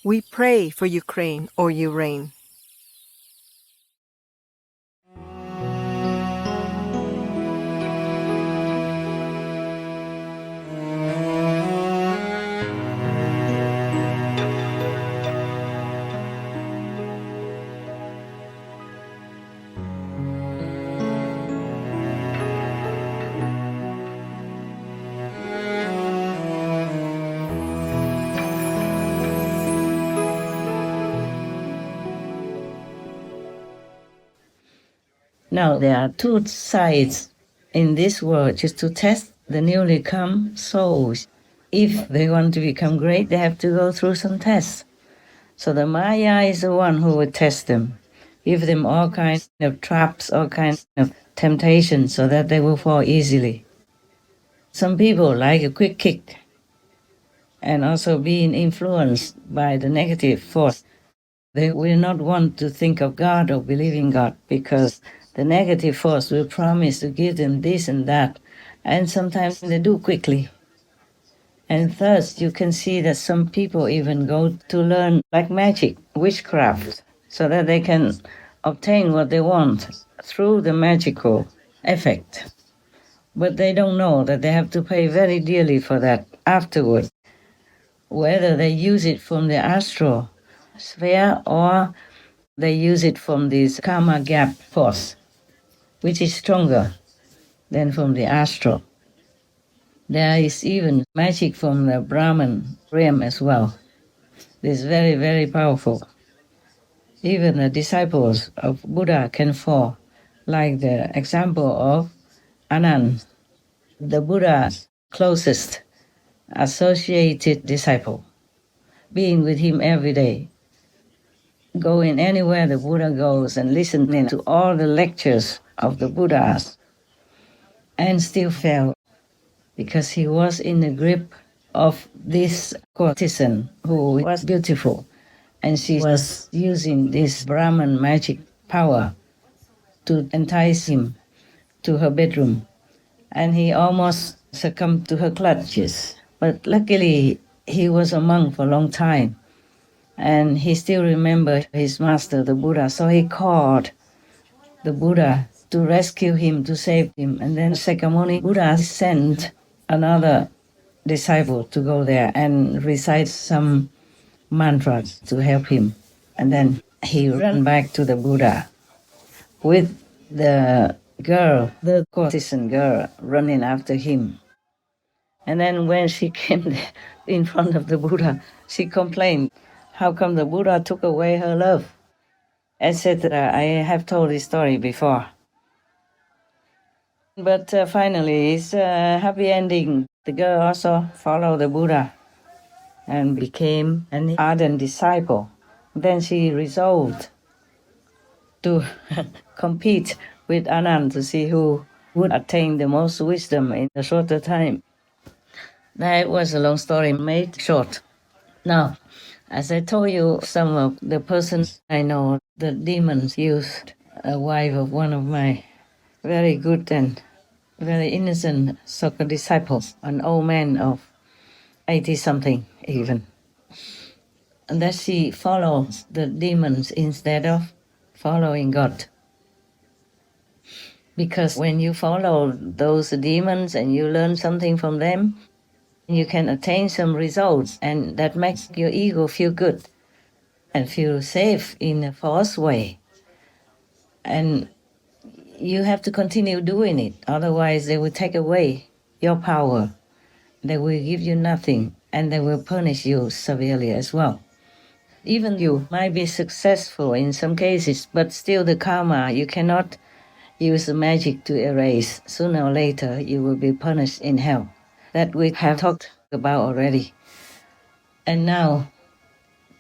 We pray for Ukraine or you reign. Now, there are two sides in this world, just to test the newly come souls. If they want to become great, they have to go through some tests. So the Maya is the one who would test them, give them all kinds of traps, all kinds of temptations, so that they will fall easily. Some people like a quick kick, and also being influenced by the negative force. They will not want to think of God or believe in God because the negative force will promise to give them this and that, and sometimes they do quickly. And thus, you can see that some people even go to learn like magic, witchcraft, so that they can obtain what they want through the magical effect. But they don't know that they have to pay very dearly for that afterward, whether they use it from the astral sphere or they use it from this karma gap force, which is stronger than from the astral. There is even magic from the Brahman realm as well. It's very, very powerful. Even the disciples of Buddha can fall, like the example of Anand, the Buddha's closest associated disciple, being with him every day, going anywhere the Buddha goes and listening to all the lectures of the Buddhas, and still fell because he was in the grip of this courtesan who was beautiful, and she was using this Brahman magic power to entice him to her bedroom, and he almost succumbed to her clutches. But luckily, he was a monk for a long time, and he still remembered his master, the Buddha, so he called the Buddha to rescue him, to save him. And then Sakyamuni Buddha sent another disciple to go there and recite some mantras to help him. And then he ran back to the Buddha with the girl, the courtesan girl, running after him. And then when she came in front of the Buddha, she complained, how come the Buddha took away her love? Etc. I have told this story before. But finally, it's a happy ending. The girl also followed the Buddha and became an ardent disciple. Then she resolved to compete with Anand to see who would attain the most wisdom in a shorter time. That was a long story made short. Now, as I told you, some of the persons I know, the demons used a wife of one of my very good and very innocent soccer disciples, an old man of 80-something even. And that she follows the demons instead of following God. Because when you follow those demons and you learn something from them, you can attain some results, and that makes your ego feel good and feel safe in a false way. And you have to continue doing it, otherwise they will take away your power. They will give you nothing, and they will punish you severely as well. Even you might be successful in some cases, but still the karma, you cannot use the magic to erase. Sooner or later, you will be punished in hell. That we have talked about already. And now,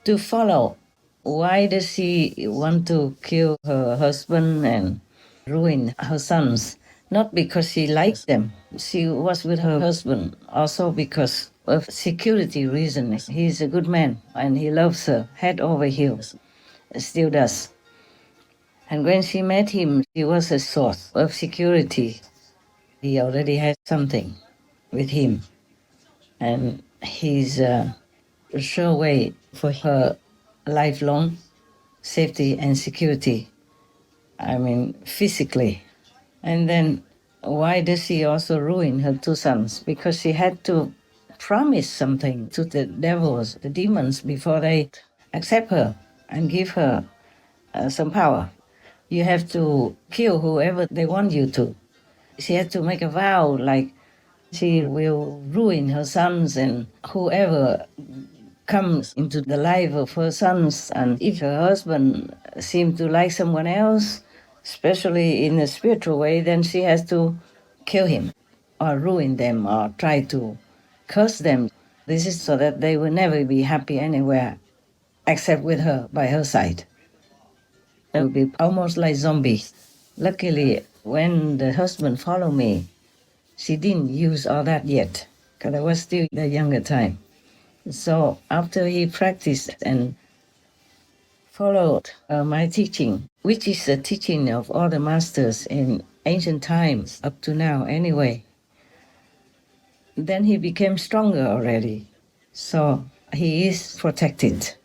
to follow, why does she want to kill her husband and ruin her sons? Not because she likes them. She was with her husband also because of security reasons. He's a good man and he loves her head over heels. Still does. And when she met him, he was a source of security. He already had something with him. And he's a sure way for her lifelong safety and security. I mean, physically. And then why does she also ruin her two sons? Because she had to promise something to the devils, the demons, before they accept her and give her some power. You have to kill whoever they want you to. She had to make a vow like she will ruin her sons and whoever comes into the life of her sons. And if her husband seems to like someone else, especially in a spiritual way, then she has to kill him or ruin them or try to curse them. This is so that they will never be happy anywhere except with her by her side. They will be almost like zombies. Luckily, when the husband followed me, she didn't use all that yet, because I was still the younger time. So after he practiced and followed my teaching, which is the teaching of all the masters in ancient times up to now anyway, then he became stronger already. So he is protected.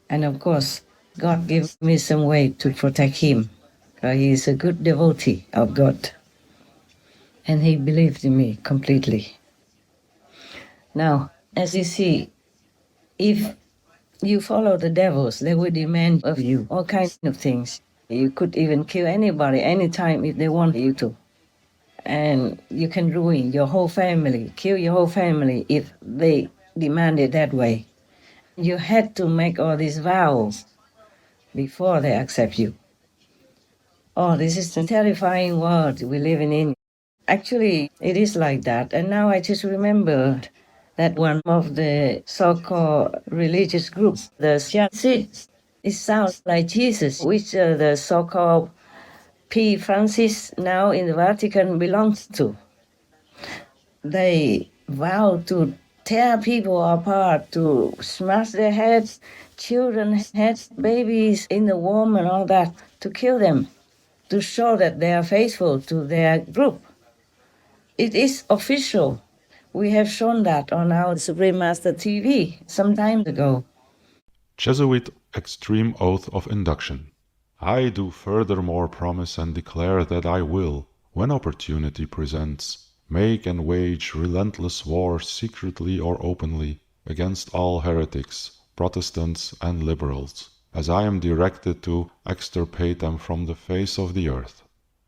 And of course, God gave me some way to protect him. He is a good devotee of God. And he believed in me completely. Now, as you see, if you follow the devils, they will demand of you all kinds of things. You could even kill anybody anytime if they want you to. And you can ruin your whole family, kill your whole family if they demand it that way. You had to make all these vows before they accept you. Oh, this is the terrifying world we're living in. Actually, it is like that. And now I just remembered that one of the so-called religious groups, the Xianxi, it sounds like Jesus, which the so-called P. Francis now in the Vatican belongs to. They vow to tear people apart, to smash their heads, children's heads, babies in the womb and all that, to kill them, to show that they are faithful to their group. It is official. We have shown that on our Supreme Master TV some time ago. Jesuit extreme oath of induction. I do furthermore promise and declare that I will, when opportunity presents, make and wage relentless war secretly or openly against all heretics, Protestants and liberals, as I am directed to extirpate them from the face of the earth,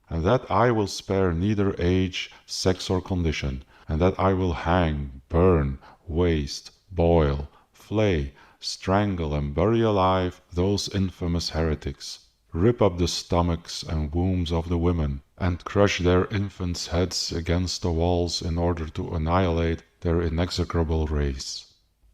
and that I will spare neither age, sex, or condition, and that I will hang, burn, waste, boil, flay, strangle, and bury alive those infamous heretics, rip up the stomachs and wombs of the women, and crush their infants' heads against the walls in order to annihilate their inexorable race.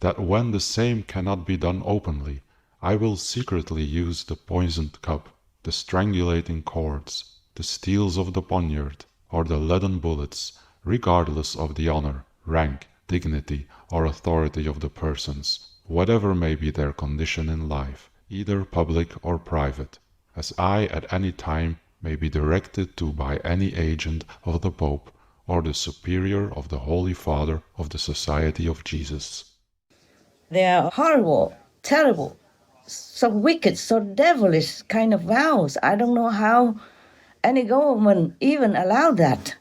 That when the same cannot be done openly, I will secretly use the poisoned cup, the strangulating cords, the steels of the poniard, or the leaden bullets, regardless of the honor, rank, dignity, or authority of the persons, whatever may be their condition in life, either public or private, as I at any time may be directed to by any agent of the Pope or the Superior of the Holy Father of the Society of Jesus. They are horrible, terrible, so wicked, so devilish kind of vows. I don't know how any government even allowed that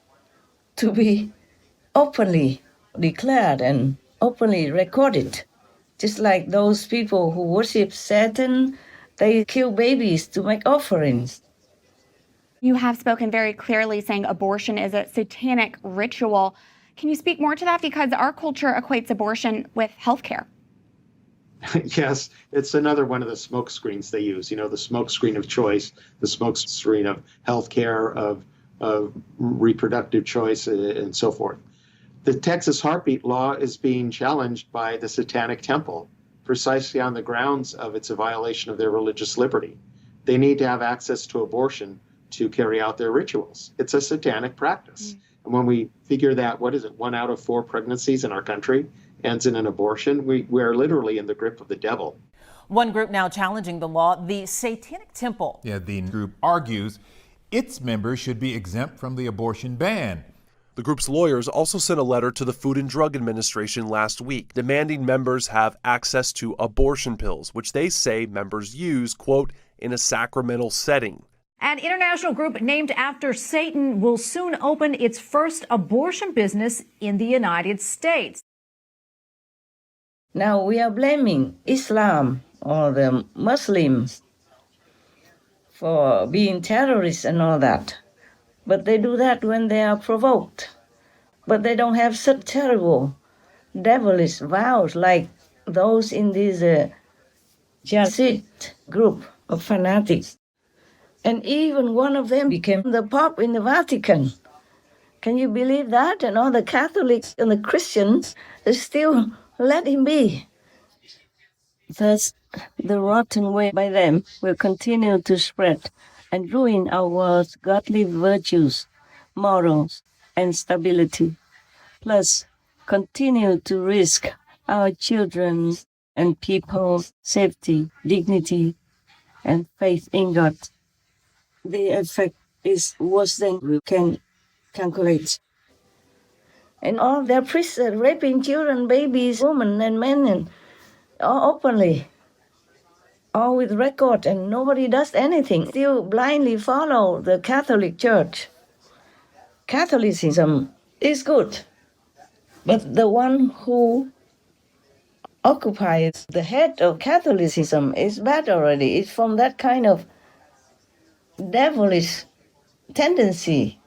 to be openly declared and openly recorded. Just like those people who worship Satan, they kill babies to make offerings. You have spoken very clearly saying abortion is a satanic ritual. Can you speak more to that? Because our culture equates abortion with healthcare. Yes, it's another one of the smoke screens they use, the smoke screen of choice, the smoke screen of healthcare, of reproductive choice, and so forth. The Texas heartbeat law is being challenged by the Satanic Temple precisely on the grounds of it's a violation of their religious liberty. They need to have access to abortion to carry out their rituals. It's a satanic practice. And when we figure that, 1 out of 4 pregnancies in our country ends in an abortion, we are literally in the grip of the devil. One group now challenging the law, the Satanic Temple. Yeah, the group argues its members should be exempt from the abortion ban. The group's lawyers also sent a letter to the Food and Drug Administration last week, demanding members have access to abortion pills, which they say members use, quote, in a sacramental setting. An international group named after Satan will soon open its first abortion business in the United States. Now we are blaming Islam or the Muslims for being terrorists and all that. But they do that when they are provoked. But they don't have such terrible, devilish vows like those in this Jesuit group of fanatics. And even one of them became the Pope in the Vatican. Can you believe that? And all the Catholics and the Christians still let him be. Thus, the rotten way by them will continue to spread and ruin our world's godly virtues, morals, and stability. Plus, continue to risk our children's and people's safety, dignity, and faith in God. The effect is worse than we can calculate. And all their priests are raping children, babies, women, and men, and all openly, all with record, and nobody does anything. Still blindly follow the Catholic Church. Catholicism is good, but the one who occupies the head of Catholicism is bad already. It's from that kind of devilish tendency.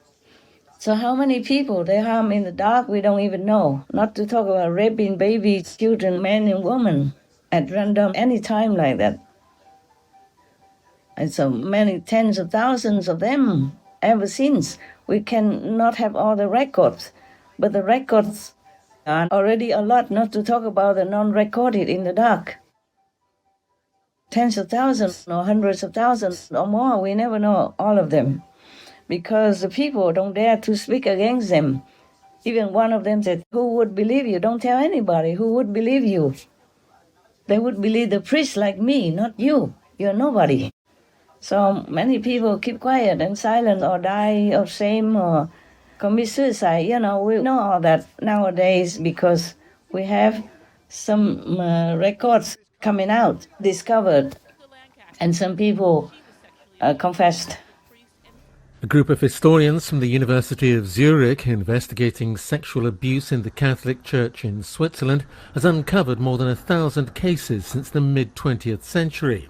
So how many people they harm in the dark, we don't even know. Not to talk about raping babies, children, men and women at random any time like that. And so many tens of thousands of them ever since. We cannot have all the records, but the records are already a lot, not to talk about the non-recorded in the dark. Tens of thousands or hundreds of thousands or more, we never know all of them, because the people don't dare to speak against them. Even one of them said, who would believe you? Don't tell anybody. Who would believe you? They would believe the priest like me, not you. You're nobody. So many people keep quiet and silent or die of shame or commit suicide. You know, we know all that nowadays because we have some records coming out, discovered, and some people confessed. A group of historians from the University of Zurich investigating sexual abuse in the Catholic Church in Switzerland has uncovered more than 1,000 cases since the mid-20th century.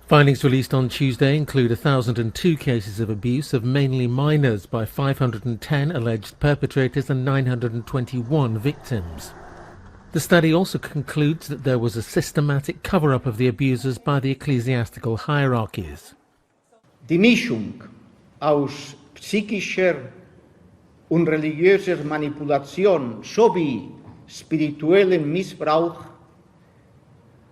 Findings released on Tuesday include 1,002 cases of abuse of mainly minors by 510 alleged perpetrators and 921 victims. The study also concludes that there was a systematic cover-up of the abusers by the ecclesiastical hierarchies. Die Mischung aus psychischer und religiöser Manipulation sowie spirituellem Missbrauch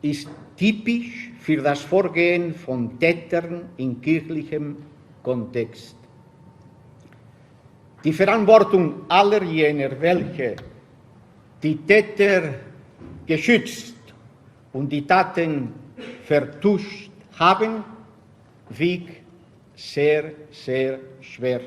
ist typisch für das Vorgehen von Tätern in kirchlichem Kontext. Die Verantwortung aller jener, welche die Täter geschützt und die Taten vertuscht haben, wiegt sehr, sehr schwer.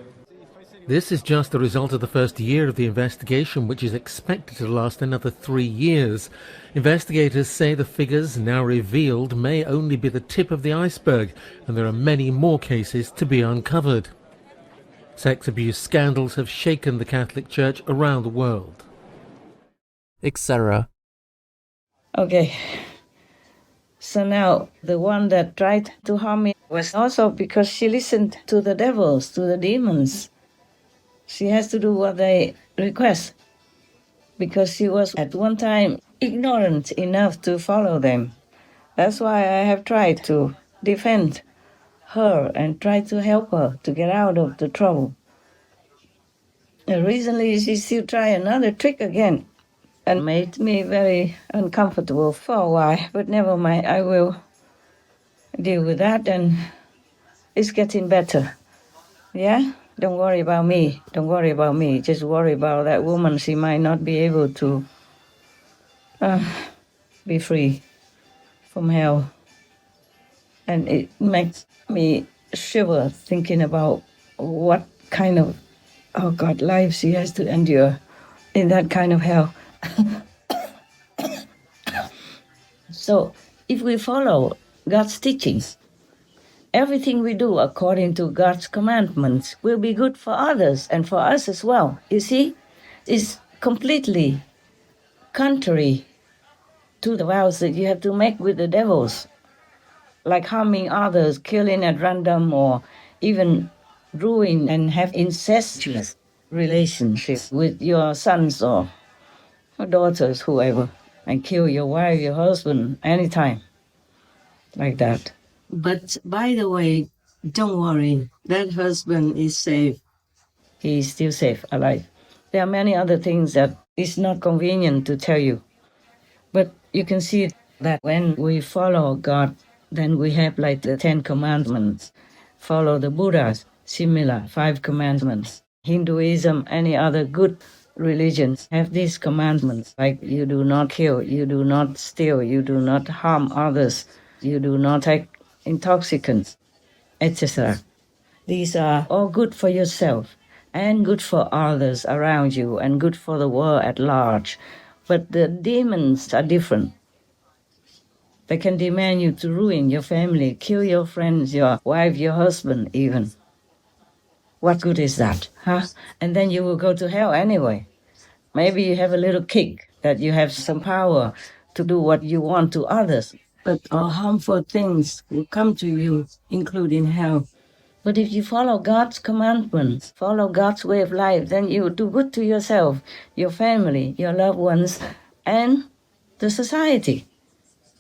This is just the result of the first year of the investigation, which is expected to last another 3 years. Investigators say the figures now revealed may only be the tip of the iceberg, and there are many more cases to be uncovered. Sex abuse scandals have shaken the Catholic Church around the world. Etc. Okay. So now, the one that tried to harm me was also because she listened to the devils, to the demons. She has to do what they request, because she was at one time ignorant enough to follow them. That's why I have tried to defend her and try to help her to get out of the trouble. And recently, she still tried another trick again and made me very uncomfortable for a while. But never mind, I will deal with that, and it's getting better. Yeah? Don't worry about me. Don't worry about me. Just worry about that woman. She might not be able to be free from hell. And it makes me shiver thinking about what kind of oh God, life she has to endure in that kind of hell. So if we follow God's teachings, everything we do according to God's commandments will be good for others and for us as well. You see, it's completely contrary to the vows that you have to make with the devils, like harming others, killing at random, or even ruin and have incestuous relationships with your sons or daughters, whoever, and kill your wife, your husband, anytime, like that. But by the way, don't worry, that husband is safe. He is still safe, alive. There are many other things that is not convenient to tell you. But you can see that when we follow God, then we have like the 10 commandments. Follow the Buddha's similar 5 commandments. Hinduism, any other good religions have these commandments, like you do not kill, you do not steal, you do not harm others, you do not take intoxicants, etc. These are all good for yourself and good for others around you and good for the world at large. But the demons are different. They can demand you to ruin your family, kill your friends, your wife, your husband, even. What good is that, huh? And then you will go to hell anyway. Maybe you have a little kick that you have some power to do what you want to others, but all harmful things will come to you, including hell. But if you follow God's commandments, follow God's way of life, then you do good to yourself, your family, your loved ones, and the society.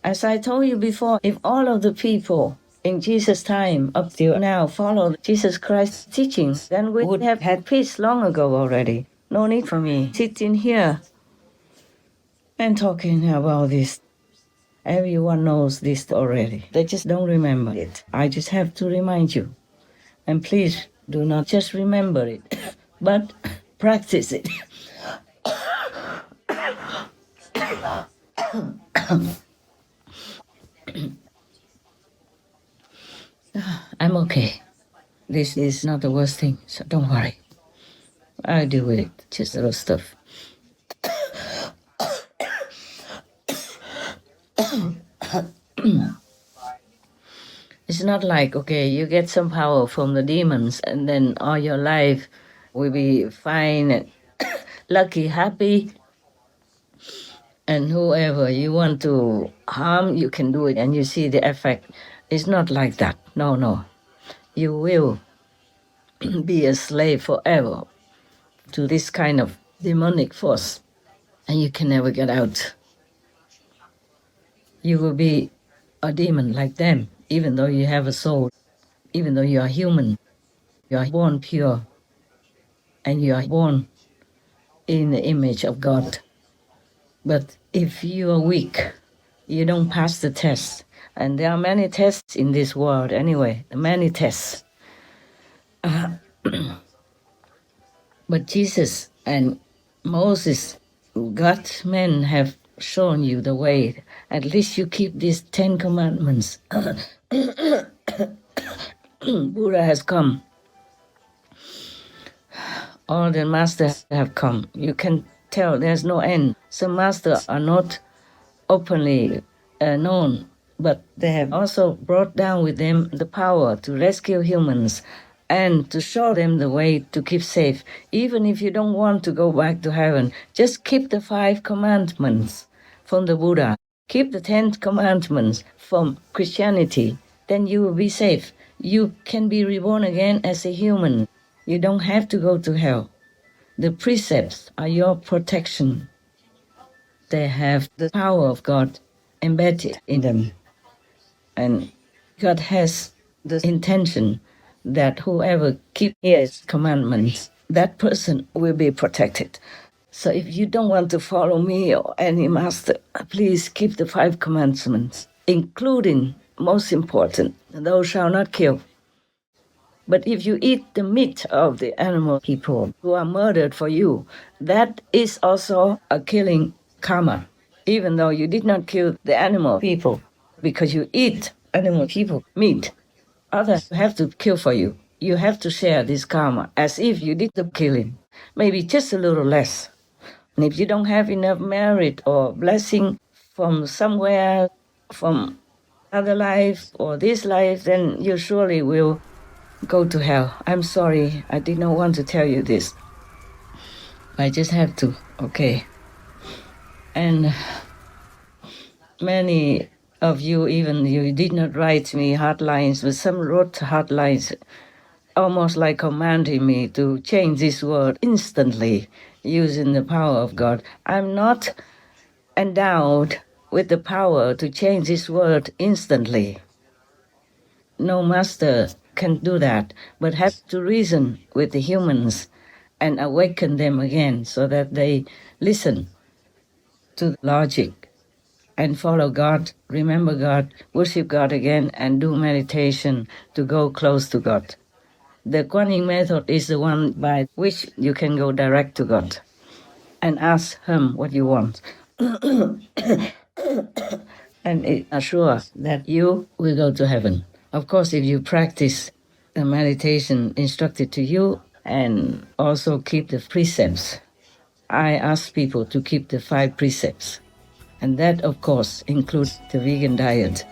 As I told you before, if all of the people in Jesus' time up till now follow Jesus Christ's teachings, then we would have had peace long ago already. No need for me sitting here and talking about this. Everyone knows this already. They just don't remember it. I just have to remind you. And please do not just remember it, but practice it. I'm okay. This is not the worst thing, so don't worry. I'll deal with it, just little stuff. It's not like, okay, you get some power from the demons and then all your life will be fine and lucky, happy. And whoever you want to harm, you can do it and you see the effect. It's not like that. No, no. You will be a slave forever to this kind of demonic force and you can never get out. You will be a demon like them, even though you have a soul, even though you are human. You are born pure and you are born in the image of God. But if you are weak, you don't pass the test. And there are many tests in this world anyway, many tests. But Jesus and Moses, God's men have shown you the way. At least you keep these 10 commandments. Buddha has come. All the masters have come. You can tell there's no end. Some masters are not openly known, but they have also brought down with them the power to rescue humans and to show them the way to keep safe. Even if you don't want to go back to heaven, just keep the 5 commandments from the Buddha. Keep the 10 commandments from Christianity. Then you will be safe. You can be reborn again as a human. You don't have to go to hell. The precepts are your protection. They have the power of God embedded in them. And God has the intention that whoever keeps His commandments, that person will be protected. So if you don't want to follow me or any master, please keep the 5 commandments, including, most important, thou shalt not kill. But if you eat the meat of the animal people who are murdered for you, that is also a killing karma, even though you did not kill the animal people, because you eat animal people meat. Others have to kill for you. you have to share this karma as if you did the killing, maybe just a little less. And if you don't have enough merit or blessing from somewhere, from other life or this life, then you surely will go to hell. I'm sorry, I did not want to tell you this. I just have to, okay. And many of you, even you did not write me hard lines, but some wrote hard lines, almost like commanding me to change this word instantly using the power of God. I'm not endowed with the power to change this word instantly. No master can do that, but have to reason with the humans and awaken them again so that they listen to logic and follow God, remember God, worship God again, and do meditation to go close to God. The Kuan Yin method is the one by which you can go direct to God and ask Him what you want. And it assures that you will go to heaven. Of course, if you practice the meditation instructed to you and also keep the precepts. I ask people to keep the 5 precepts. And that, of course, includes the vegan diet.